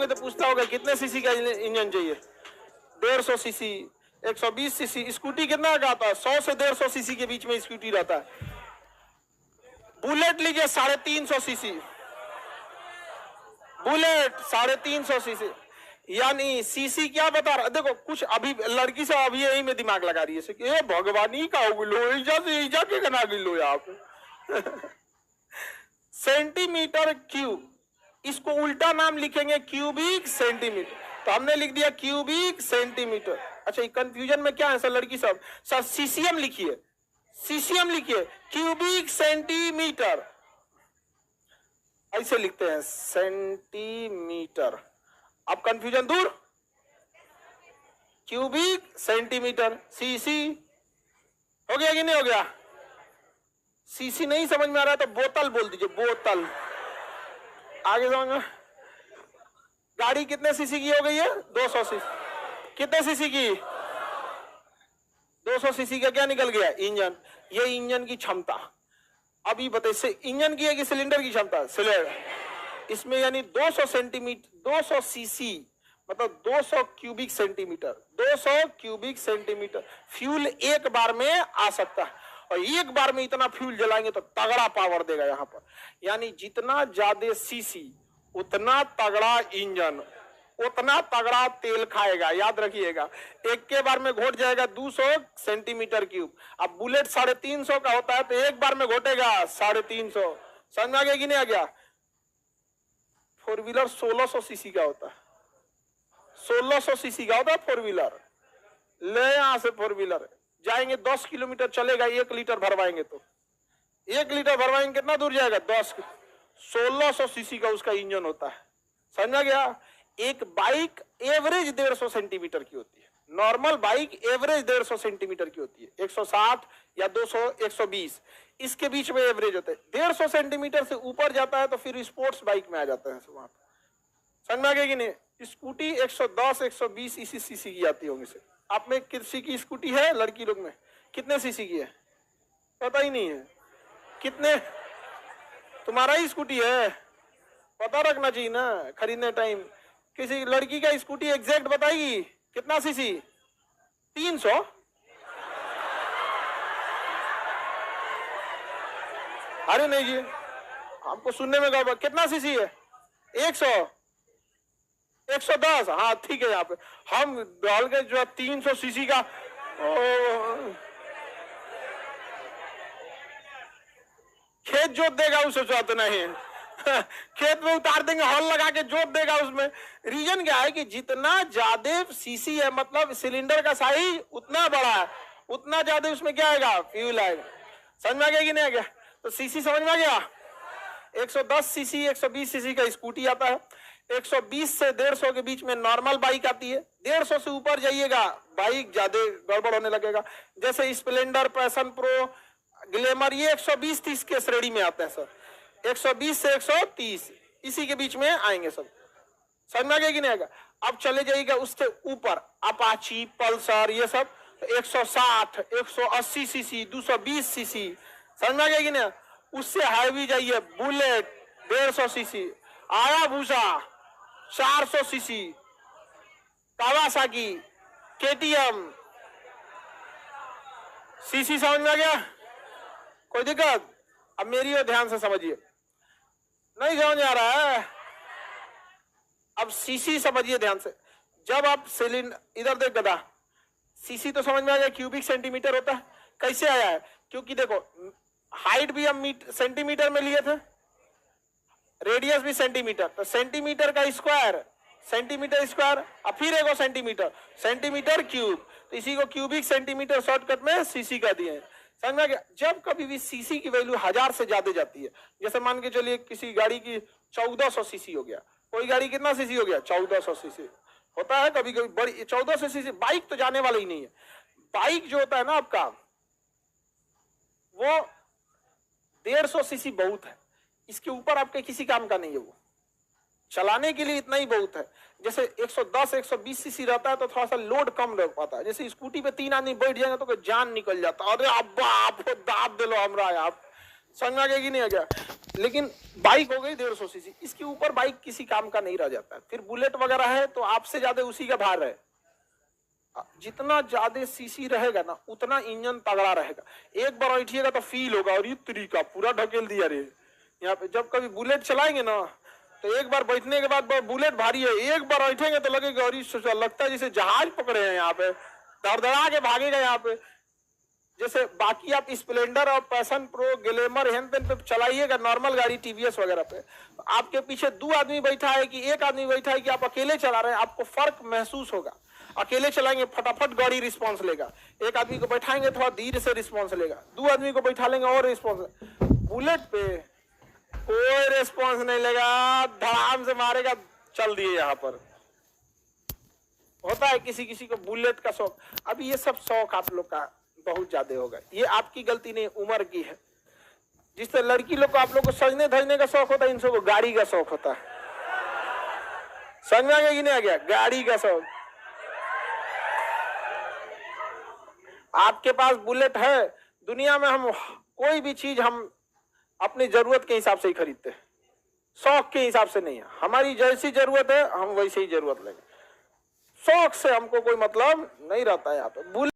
में तो पूछता होगा कितने सीसी का इंजन चाहिए, 150 सीसी, 120 सीसी। स्कूटी कितना का आता है, 100 से 150 सीसी के बीच में स्कूटी रहता है। बुलेट लीजिए 350 सीसी, बुलेट 350 सीसी। यानी सीसी क्या बता रहा, देखो कुछ अभी लड़की से अभी यही में दिमाग लगा रही है, ये भगवानी का हो लो ईजा के कना गिलो आप सेंटीमीटर क्यूब, इसको उल्टा नाम लिखेंगे क्यूबिक सेंटीमीटर, तो हमने लिख दिया क्यूबिक सेंटीमीटर। अच्छा ये कंफ्यूजन में क्या है सर लड़की सब, सर सीसीएम लिखिए, सीसीएम लिखिए, क्यूबिक सेंटीमीटर ऐसे लिखते हैं सेंटीमीटर। अब कंफ्यूजन दूर, क्यूबिक सेंटीमीटर, सीसी हो गया कि नहीं हो गया? सीसी नहीं समझ में आ रहा है तो बोतल बोल दीजिए, बोतल। आगे समझ, गाड़ी कितने सीसी की हो गई है? 200 सीसी। कितने सीसी की? 200 सीसी का क्या निकल गया? इंजन। ये इंजन की क्षमता। अभी बताइए इंजन की है कि सिलेंडर की क्षमता? सिलेंडर। इसमें यानी 200 सेंटीमीटर, 200 सीसी मतलब 200 cubic centimetre, 200 cubic centimetre fuel एक बार में आ सकता है। और एक बार में इतना फ्यूल जलाएंगे तो तगड़ा पावर देगा यहाँ पर। यानी जितना ज्यादा सीसी उतना तगड़ा इंजन, उतना तगड़ा तेल खाएगा, याद रखिएगा। एक के बार में घोट जाएगा 200 सेंटीमीटर क्यूब। अब बुलेट 350 का होता है तो एक बार में घोटेगा 350। समझ में आ गया कि नहीं आ गया? 4 व्हीलर 1600 सीसी का होता है, 1600 सीसी का होता है 4 व्हीलर। ले यहां से 4 व्हीलर जाएंगे 10 किलोमीटर चलेगा, 1 लीटर भरवाएंगे तो 1 लीटर भरवाएंगे कितना दूर जाएगा? 10। 1600 सीसी का उसका इंजन होता है। समझा गया? एक बाइक एवरेज 150 सेंटीमीटर की होती है, नॉर्मल बाइक एवरेज 150 सेंटीमीटर की होती है, 160 या 200 120 इसके बीच में एवरेज होता है। 150 सेंटीमीटर से ऊपर जाता है तो फिर स्पोर्ट्स बाइक में आ जाता है वहां पर। समझ में आ गया कि नहीं? स्कूटी 110 120 इसी सीसी की आती होंगी सर। आप में किसी की स्कूटी है? लड़की लोग में कितने सीसी की है? पता ही नहीं है कितने। तुम्हारा ही स्कूटी है, पता रखना चाहिए ना खरीदने टाइम। किसी लड़की का स्कूटी एग्जैक्ट बताएगी कितना सीसी? 300। अरे नहीं जी, हमको सुनने में गड़बड़। कितना सीसी है? 100 110। हाँ ठीक है, यहाँ पे हम डाल के जो 300 सीसी का खेत जोत देगा उसे जोत नहीं खेत में उतार देंगे, हॉल लगा के जोत देगा उसमें। रीजन क्या है कि जितना ज्यादा सीसी है मतलब सिलेंडर का साइज उतना बड़ा है, उतना ज्यादा उसमें क्या आएगा? फ्यूल आएगा। समझ में आ गया कि नहीं आ गया? तो सीसी समझ में आ गया? 110 सीसी 120 सीसी का स्कूटी आता है, 120 से 150 के बीच में नॉर्मल बाइक आती है, 150 से ऊपर जाइएगा बाइक ज्यादा गड़बड़ होने लगेगा। जैसे स्प्लेंडर, पैशन प्रो, ग्लैमर, ये 120-30 के श्रेणी में आते हैं सर। 120 से 130 इसी के बीच में आएंगे सब। समझ में आ गया कि नहीं आएगा? अब चले जाइएगा उससे ऊपर, अपाची, पल्सर, ये सब 160 180 सीसी 220 सीसी। समझ में आ गया कि नहीं? उससे हाईवी जाइए, बुलेट 150 सीसी, आया भूसा 400 सीसी, कावासाकी, केटीएम। सीसी समझ में आ गया? कोई दिक्कत? अब मेरी और ध्यान से समझिए, नहीं समझ आ रहा है? अब सीसी समझिए ध्यान से। जब आप सिलेंडर, इधर देख गदा, सीसी तो समझ में आ गया क्यूबिक सेंटीमीटर होता है। कैसे आया है? क्योंकि देखो हाइट भी हम सेंटीमीटर में लिए थे, रेडियस भी सेंटीमीटर, तो सेंटीमीटर का स्क्वायर सेंटीमीटर स्क्वायर, और फिर एक सेंटीमीटर, सेंटीमीटर क्यूब, तो इसी को क्यूबिक सेंटीमीटर शॉर्टकट में सीसी का दिए हैं। समझ में आ गया? जब कभी भी सीसी की वैल्यू 1000 से ज्यादा जाती है, जैसे मान के चलिए किसी गाड़ी की 1400 सीसी हो गया, कोई गाड़ी कितना सीसी हो गया? 1400 सीसी होता है। कभी कभी बड़ी 1400 सीसी बाइक तो जाने वाला ही नहीं है। बाइक जो होता है ना आपका, वो 150 सीसी बहुत है, इसके ऊपर आपके किसी काम का नहीं है। वो चलाने के लिए इतना ही बहुत है। जैसे 110 120 सीसी रहता है तो थोड़ा सा लोड कम रह पाता है। जैसे स्कूटी पे 3 आदमी बैठ जाएंगे तो जान निकल जाता है। अरे अब्बा आप दाब दे लो हमरा, आप समझ में आ गया कि नहीं आ गया? लेकिन बाइक हो गई 150 सीसी, इसके ऊपर बाइक किसी काम का नहीं रह जाता है। फिर बुलेट वगैरह है तो आपसे ज्यादा उसी का भार है। जितना ज्यादा सीसी रहेगा ना उतना इंजन तगड़ा रहेगा। एक बार बैठिएगा तो फील होगा और ये तरीका पूरा ढकेल दिया रे। यहाँ पे जब कभी बुलेट चलाएंगे ना तो एक बार बैठने के बाद बुलेट भारी है, एक बार बैठेंगे तो लगेगा और लगता है जैसे जहाज पकड़े हैं। यहाँ पे दरदरा के भागेगा यहाँ पे। जैसे बाकी आप स्प्लेंडर और पैशन प्रो ग्लैमर हैंड पे चलाइएगा नॉर्मल गाड़ी टीवीएस वगैरह पे, आपके पीछे 2 आदमी बैठा है कि 1 आदमी बैठा है कि आप अकेले चला रहे हैं, आपको फर्क महसूस होगा। अकेले चलाएंगे फटाफट गाड़ी रिस्पॉन्स लेगा, 1 आदमी को बैठाएंगे थोड़ा धीरे से रिस्पॉन्स लेगा, 2 आदमी को बैठा लेंगे और रिस्पॉन्स। बुलेट पे कोई रिस्पॉन्स नहीं लेगा, धड़ाम से मारेगा, चल दिए। यहाँ पर होता है किसी किसी को बुलेट का शौक। अब ये सब शौक आप लोग का बहुत ज्यादा होगा, ये आपकी गलती नहीं, उम्र की है। जिस तरह लड़की लोग को आप लोग को सजने धजने का शौक होता है, इन सबको गाड़ी का शौक होता है। समझ में आ गया कि नहीं आ गया? गाड़ी का शौक। आपके पास बुलेट है, दुनिया में हम कोई भी चीज हम अपनी जरूरत के हिसाब से ही खरीदते हैं, शौक के हिसाब से नहीं है। हमारी जैसी जरूरत है हम वैसे ही जरूरत लेंगे, शौक से हमको कोई मतलब नहीं रहता है। यहाँ पे